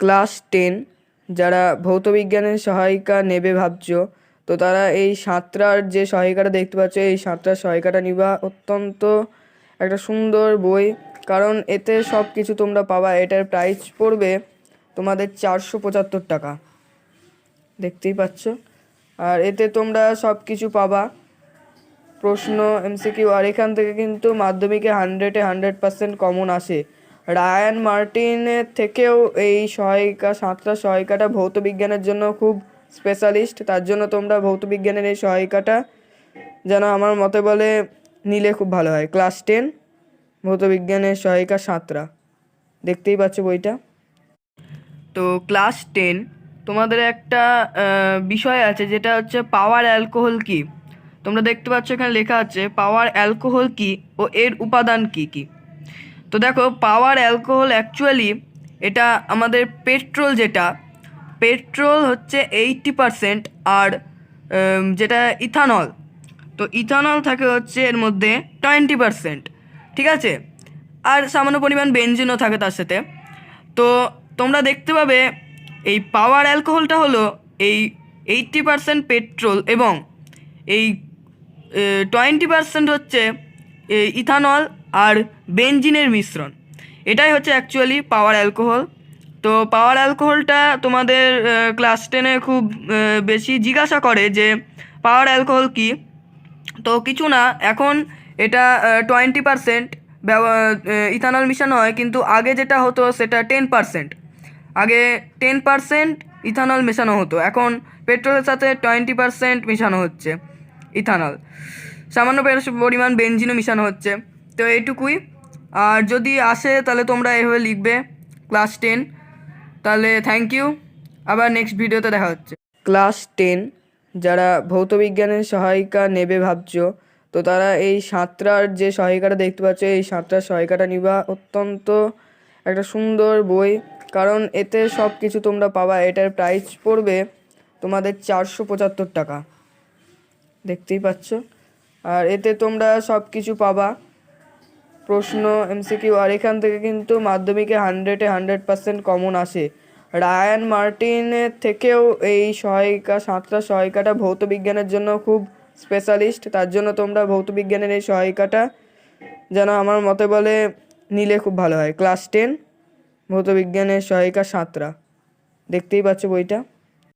Class 10 যারা ভৌতবিজ্ঞানের সহায়িকা নেবে ভাবছো, তো তারা এই সাঁতরার যে সহায়িকাটা দেখতে পাচ্ছ, এই সাঁতরার সহায়িকাটা নিবা। অত্যন্ত একটা সুন্দর বই, কারণ এতে সব কিছু তোমরা পাবা। এটার প্রাইস পড়বে তোমাদের 475 টাকা, দেখতেই পাচ্ছ। আর এতে তোমরা সব কিছু পাবা, প্রশ্ন, এমসিকিউ। আর এখান থেকে কিন্তু মাধ্যমিকে 100% কমন আসে। রায়ান মার্টিনের থেকেও এই সাঁতরার সহায়িকাটা ভৌতবিজ্ঞানের জন্য খুব স্পেশালিস্ট। তার জন্য তোমরা ভৌতবিজ্ঞানের এই সহায়িকাটা যেন আমার মতে বলে নিলে খুব ভালো হয়। ক্লাস 10 ভৌতবিজ্ঞানের সহায়িকা সাঁতরা, দেখতেই পাচ্ছ বইটা। তো ক্লাস 10 তোমাদের একটা বিষয় আছে, যেটা হচ্ছে পাওয়ার অ্যালকোহল কি। তোমরা দেখতে পাচ্ছ এখানে লেখা আছে পাওয়ার অ্যালকোহল কি ও এর উপাদান কি কি। তো দেখো, পাওয়ার অ্যালকোহল অ্যাকচুয়ালি এটা আমাদের পেট্রোল, যেটা পেট্রোল হচ্ছে 80%, আর যেটা ইথানল, তো ইথানল থাকে হচ্ছে এর মধ্যে 20%, ঠিক আছে। আর সামান্য পরিমাণ বেনজিনও থাকে তার সাথে। তো তোমরা দেখতে পাবে এই পাওয়ার অ্যালকোহলটা হলো এই 80% পেট্রোল এবং এই 20% হচ্ছে ইথানল আর বেনজিনের মিশ্রণ। এটাই হচ্ছে অ্যাকচুয়ালি পাওয়ার অ্যালকোহল। তো পাওয়ার অ্যালকোহলটা তোমাদের ক্লাস 10-এ খুব বেশি জিজ্ঞাসা করে যে পাওয়ার অ্যালকোহল কি। তো কিছু না, এখন এটা 20% ইথানল মিশানো হয়, কিন্তু আগে যেটা হতো সেটা 10%। আগে 10% ইথানল মেশানো হতো, এখন পেট্রোলের সাথে 20% মেশানো হচ্ছে ইথানল। সামান্য পরিমাণ বেনজিনও মেশানো হচ্ছে। তো এইটুকুই। আর যদি আসে তাহলে তোমরা এভাবে লিখবে ক্লাস 10। তাহলে থ্যাংক ইউ, আবার নেক্সট ভিডিওতে দেখা হচ্ছে। ক্লাস 10 যারা ভৌতবিজ্ঞানের সহায়িকা নেবে ভাবছো, তো তারা এই সাঁতরার যে সহায়িকাটা দেখতে পাচ্ছ, এই সাঁতরার সহায়িকাটা নিবা। অত্যন্ত একটা সুন্দর বই, কারণ এতে সব কিছু তোমরা পাবা। এটার প্রাইস পড়বে তোমাদের 475 টাকা, দেখতেই পাচ্ছ। আর এতে তোমরা সব কিছু পাবা, প্রশ্ন, এমসিকিউ। আর এখান থেকে কিন্তু মাধ্যমিকে 100% কমন আসে। রায়ান মার্টিনের থেকেও এই সাঁতরার সহায়িকাটা ভৌতবিজ্ঞানের জন্য খুব স্পেশালিস্ট। তার জন্য তোমরা ভৌতবিজ্ঞানের এই সহায়িকাটা যেন আমার মতে বলে নিলে খুব ভালো হয়। ক্লাস 10 ভৌতবিজ্ঞানের সহায়িকা সাঁতরা, দেখতেই পাচ্ছ বইটা।